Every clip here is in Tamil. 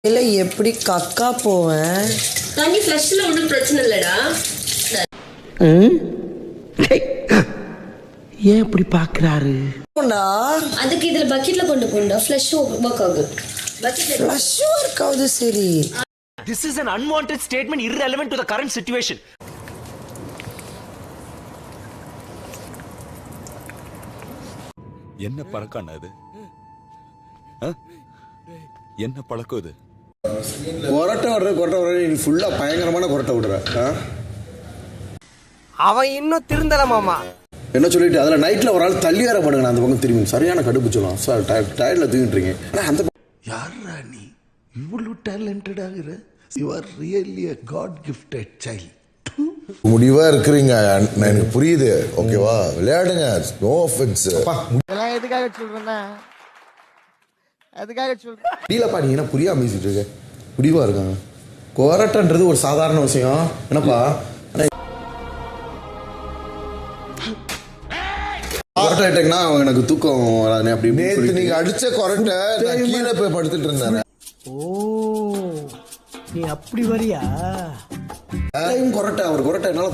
இல்ல எப்படி கக்கா போவேன்? தண்ணி ஃப்ளஷ்ல ஒன்றும் பிரச்சனை இல்லடா. ஏன் இப்படி பாக்குறாரு? அதுக்கு இதுல பக்கெட்ல கொண்டு போண்டா ஃப்ளஷ் ஒர்க் ஆகும். பக்கெட்ல ஃப்ளஷ் ஒர்க் ஆகுது. சரி, This is an unwanted statement irrelevant to the current situation. என்ன பழக்கம் அது? என்ன பழக்கம் இது? கொரட்டை விடுற நீ ஃபுல்லா பயங்கரமான கொரட்டை விடுற. அவன் இன்னும் திருந்தல மாமா. என்ன சொல்லிட்டு அதுல நைட்ல ஒரு ஆள் தள்ளி வேற படுங்க. அந்த பக்கம் திரும்பி சரியான கடுப்பு சொல்லலாம் சார். டயர்ல தூங்கிட்டு இருக்கீங்க. அந்த யாரா நீ இவ்வளவு டேலண்டட் ஆகுற? You are really a god gifted child. முடிவா இருக்கிறீங்க, எனக்கு புரியுது. ஓகேவா, விளையாடுங்க, நோ ஆஃபென்ஸ். இதெல்லாம் எதுக்காக சொல்றேன்னா அதுக்காக சொல்றேன். டீலப்பா நீ என்ன புரியாம பேசிட்டு இருக்க? முடிவா இருக்காங்க. கொரட்டன்றது ஒரு சாதாரண விஷயம். என்னப்பா கொரட்டை ஆயிட்டீங்கன்னா எனக்கு தூக்கம் வராது. அப்படி நேத்து நீங்க அடிச்ச கொரட்டை நான் கீழே போய் படுத்துட்டு இருந்தேன். ஓ, நீ அப்படி வரியா? கொரட்டை அவர் கொரட்டை என்னால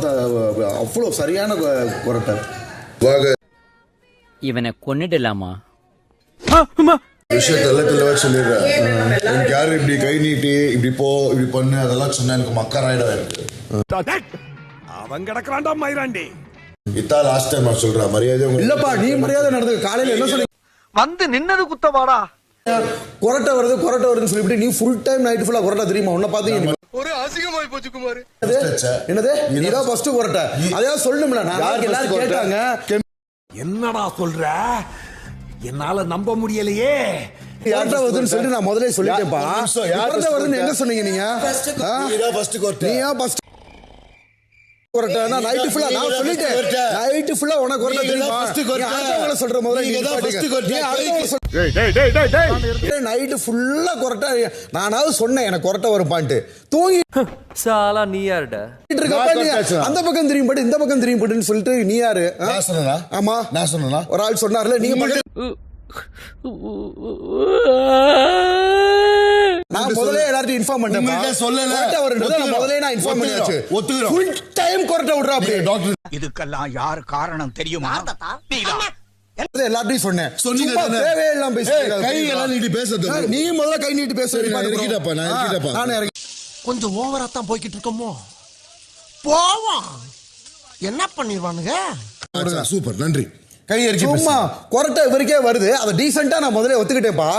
அவ்வளவு சரியான கொரட்டை. இவனை கொன்னிடலாமா? விஷயத்த தெளிவா சொல்லிடுறேன். எனக்கு யாரு இப்படி கை நீட்டி இப்படி போ இப்படி பண்ணு அதெல்லாம் சொன்னா எனக்கு மக்கராயிடம் இருக்கு. அவன் கிடக்குறான்டா மயிராண்டி. இதான் லாஸ்ட் டைம் நான் சொல்றேன். மரியாதை இல்லப்பா, நீ மரியாதை நடந்து. காலையில என்ன சொன்னீங்க? வந்து நின்னது குத்தவாடா. கொரட்டை வருதுன்னு சொல்லிட்டு நீ ஃபுல் டைம் நைட் ஃபுல்லா கொரட்டை தெரியுமா? உன்ன பாத்து ஒரு அசிங்கமாய் போச்சு குமார். என்னது நீதான் ஃபர்ஸ்ட் கொரட்டை. அதையா சொல்லணும்ல. நான் எல்லாரும் கேட்டாங்க. என்னடா சொல்ற? என்னால நம்ப முடியலையே. யார்ட்ட வருதுன்னு சொல்லி நான் முதல்ல சொல்லிட்டேன்ப்பா. யார்ட்ட வருதுன்னு எங்க சொன்னீங்க நீங்க? நீதான் ஃபர்ஸ்ட் கொரட்டை. நீயா ஃபர்ஸ்ட் கொரட்டை? நைட் ஃபுல்லா நான் சொல்லிட்டேன். நைட் ஃபுல்லா உனக்கு கொரட்டை தெரியுமா? அடுத்தவங்கள சொல்ற முதல்ல நீங்க தான் ஃபர்ஸ்ட் கொரட்டை. நைட் ஃபுல்லா கொரட்டை. நானாவது சொன்னேன் எனக்கு கொரட்டை வரும்பான்ட்டு. தூங்கி சாலா நீ யாருடா? அந்த பக்கம் திரும்பி படு இந்த பக்கம் திரும்பி படுன்னு சொல்லிட்டு நீ யாரு? நான் சொன்னா? ஆமா நான் சொன்னா? ஒரு ஆள் சொன்னார்ல. நீங்க நான் முதல்ல எல்லார்ட்டையும் இன்ஃபார்ம் பண்ணிட்டேன். சொல்லல நான் முதல்ல நான் இன்ஃபார்ம் பண்ணியாச்சு. ஒத்துக்குறேன். ஃபுல் டைம் கொரட்டை விடுறா அப்படி. டாக்டர் இதுக்கெல்லாம் யார் காரணம் தெரியுமா? எல்லார்ட்டையும் சொன்னேன். தேவையெல்லாம் பேசுறீங்க. கை எல்லாம் நீட்டி பேசுறது. நீ முதல்ல கை நீட்டி பேசுறீங்க. நான் இறங்கி கொஞ்சம் ஓவரா தான் போய்கிட்டு இருக்கோமோ. போவோம். என்ன பண்ணிடுவானுங்க? சூப்பர், நன்றி. கை இறக்கி சும்மா கொரட்டை இவருக்கே வருது. அதை டீசெண்டா நான் முதல்ல ஒத்துக்கிட்டேப்பா.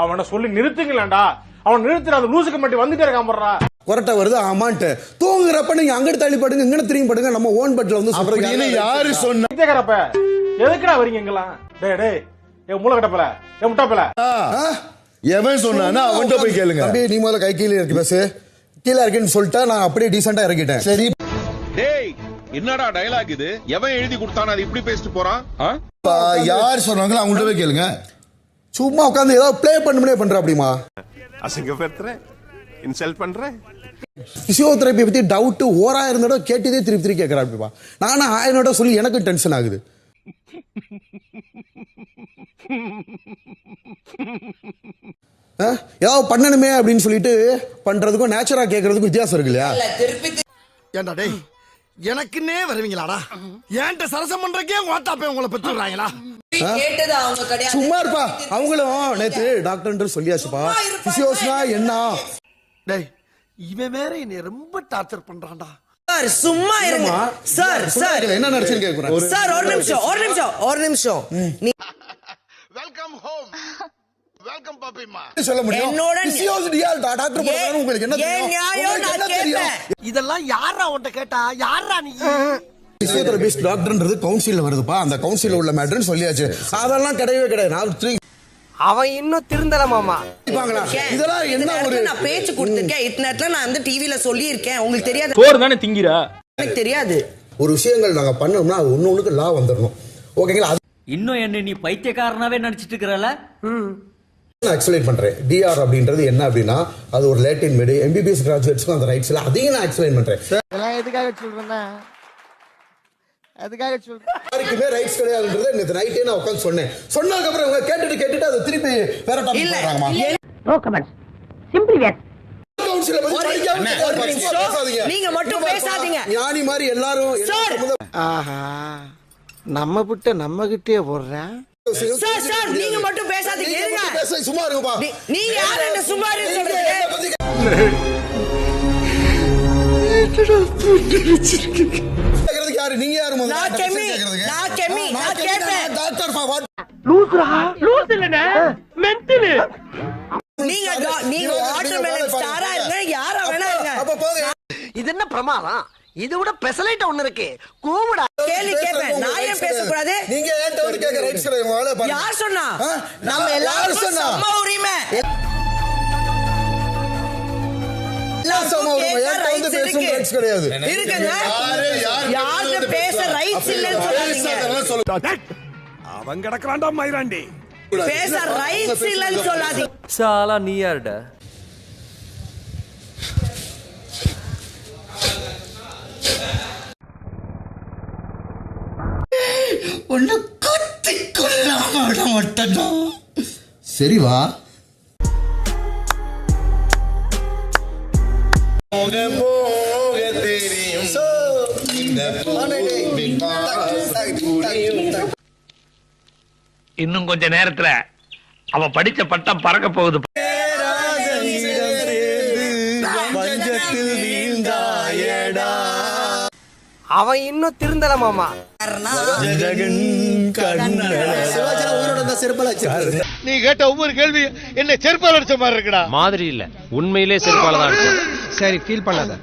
அவனை சொல்லி நிறுத்துங்களேன்டா. அவன் நிறுத்துற அந்த லூசுக்கு மட்டும் வந்துட்டே இருக்கான் போடுறா. கொரட்டை வருது ஆமான்ட்டு. தூங்குறப்ப நீங்க அங்கிட்டு தள்ளி படுங்க இங்க திரும்பி படுங்க. நம்ம ஓன் பட்ல வந்து சொல்றீங்க. யாரு சொன்ன எதுக்குடா வரீங்க எங்கெல்லாம்? டேய் டேய் ஏ மூளை கடப்பல ஏ முட்டாப்பல. எவன் சொன்னானா அவன்கிட்ட போய் கேளுங்க. தம்பி நீ முதல்ல கை கீழே இறக்கி பேசு. கீழே இருக்கேன்னு சொல்லிட்டா நான் அப்படியே டீசெண்டா இறக்கிட்டேன். சரி டேய் என்னடா டயலாக் இது? எவன் எழுதி கொடுத்தானே அது இப்படி பேசிட்டு போறான்? யார் சொன்னாங்களோ அவங்கள்ட்ட போய் கேளுங்க. சும்மா உட்காந்து ஏதாவது பிளே பண்ற அப்படிமா? அசிங்கப்படுத்துறேன், இன்சல்ட் பண்றேன். பிசியோதெரபி பத்தி டவுட் ஓராயிரம் தடவை கேட்டதே திருப்பி கேட்கறா அப்படிப்பா. நானும் 1000 தடவை சொல்லி எனக்கு டென்ஷன் ஆகுது. ஏதாவது பண்ணணுமே அப்படின்னு சொல்லிட்டு பண்றதுக்கும் நேச்சுரா கேட்கறதுக்கும் வித்தியாசம் இருக்கு இல்லையா? ஏண்டா டேய் எனக்குன்னே வருவீங்களாடா? ஏன்ட்ட சரசம் பண்றக்கே ஓட்டாப்பே உங்களை பெற்றுறாங்களா? சும்மா இருப்பா. அவங்களும் நேத்து டாக்டர் சொல்லியாச்சுப்பா. பிசியோஸ்னா என்ன? டேய் இவன் வேற என்னை ரொம்ப டார்ச்சர் பண்றான்டா. சார் சும்மா இருங்க சார். சார் என்ன நடந்துன்னு கேக்குறேன் சார். ஒரு நிமிஷம் வெல்கம் ஹோம். வெல்கம் பாப்பிமா. சொல்ல முடியும். என்னோட பிசியோசியா டாக்டர் போறாரு உங்களுக்கு என்ன தெரியும்? நியாயம் நான் கேட்பேன். இதெல்லாம் யாரா உன்கிட்ட கேட்டா? யாரா நீ? பிசியோதெரபிஸ்ட் டாக்டர்ன்றது கவுன்சில்ல வருதுப்பா. அந்த கவுன்சில்ல உள்ள மேட்டர்னு சொல்லியாச்சு. அதெல்லாம் கிடையவே கிடையாது. அவன் இன்னும் திருந்தல மாமா. இதெல்லாம் என்ன ஒரு நான் பேச்சு கொடுத்திருக்கேன். இன்டர்நெட்ல நான் அந்த டிவில சொல்லி இருக்கேன். உங்களுக்கு தெரியாது? சோறு தானே திங்கிற. எனக்கு தெரியாது. ஒரு விஷயங்கள் நாங்க பண்ணோம்னா அது ஒண்ணுக்கு லா வந்துடணும். ஓகேங்களா? இன்னும் என்ன நீ பைத்தியக்காரனாவே நடிச்சிட்டு இருக்கறல? நான் எக்ஸ்பிளைன் பண்றேன். டிஆர் அப்படின்றது என்ன அப்படின்னா அது ஒரு லேட்டின் மெடி. எம்பிபிஎஸ் கிராஜுவேட்ஸ்க்கு அந்த ரைட்ஸ் இல்ல. அதையும் நான் எக்ஸ்பிளைன் பண்றேன். இதெல்லாம் எதுக்காக சொல்றேன்னா அதுக்காக சொல்றேன். யாருக்குமே ரைட்ஸ் கிடையாதுன்றது நேத்து நைட்டே நான் உட்கார்ந்து சொன்னேன். சொன்னதுக்கு அப்புறம் இவங்க கேட்டுட்டு அதை திருப்பி வேற டாபிக் பண்றாங்கமா. No comments. கவுன்சிலை பத்தி படிக்காம ஒரு நிமிஷம். பேசாதீங்க. நீங்க மட்டும் பேசாதீங்க. ஞானி மாதிரி எல்லாரும் சார். ஆஹா நம்ம விட்ட நம்ம கிட்டே போடுறேன். சார் சார் நீங்க மட்டும் பேசாதீங்க. இருங்க. பேச சும்மா இருங்கப்பா. நீங்க யார் என்ன சும்மா இருன்னு என்னை சொல்றீங்க? பத்தி கேக்குறதுக்கு யாரு? நீங்க யாரு முதல்ல? நான் கெமி. கேக்குறதுக்கு? நான் கெமி. நான் கேட்பேன். Doctor for what? நீங்க நீங்க வாட்டர்மெலன் ஸ்டாரா இருங்க. யாரா வேணா இருங்க. அப்ப போங்க. இது என்ன பிரமாதம்? இது விட பெசலைட் ஒண்ணு இருக்கு. கூவுடா. கேள்வி கேட்பேன். நான் ஏன் பேசக்கூடாது? நீங்க ஏன்ட்ட வந்து கேட்க ரைட்ஸ் கிடையாது. உங்க வேலையை பாருங்க. யார் சொன்னா? ஆ? நம்ம யார் எல்லாரும் சொன்னா? சம உரிமை. சம உரிமை. ஏன்ட்ட வந்து பேசவும் ரைட்ஸ் கிடையாது. இருக்குங்க. யாருக்கு பேச ரைட்ஸ் இல்லைன்னு சொல்லாதீங்க. அவன் கிடக்குறான்டா மயிராண்டி. பேச ரைட்ஸ் இல்லைன்னு சொல்லாதீங்க. சாலா நீ யாருடா? சரி வா. இன்னும் கொஞ்ச நேரத்துல அவ படிச்ச பட்டம் பறக்க போகுது. அவன் இன்னும் திருந்தல மாமா. நீ கேட்ட ஒவ்வொரு கேள்வி என்ன செருப்பால் அடிச்ச மாதிரி இருக்குடா. மாதிரி இல்ல, உண்மையிலே செருப்பால தான். சரி ஃபீல் பண்ணாத.